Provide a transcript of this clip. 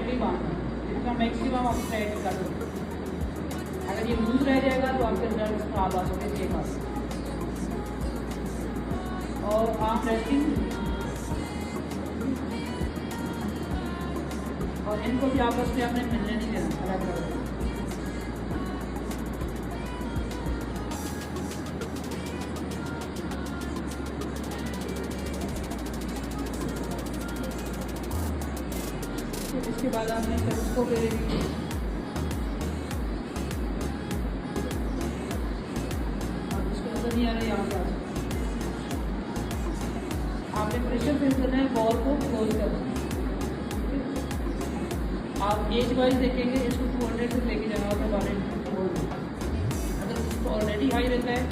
Tightly बांधना है, जितना मैक्सिमम आप टाइट कर दो। अगर ये लूज रह जाएगा तो आपके नर्व्स खराब आ सकते हैं पास। और आर्म रेस्टिंग, और इनको भी आपस में आपने मिलने नहीं देना, अलग अलग। इसके बाद आपने चेस्ट को ले लेंगे, अब इसको नजर नहीं आ रहा, यहाँ से आपने प्रेशर फील करना है, बॉल को क्लोज करना है। आप एज वाइज देखेंगे, इसको 200 से लेके जाना होता है 100। अगर इसको ऑलरेडी हाई रहता है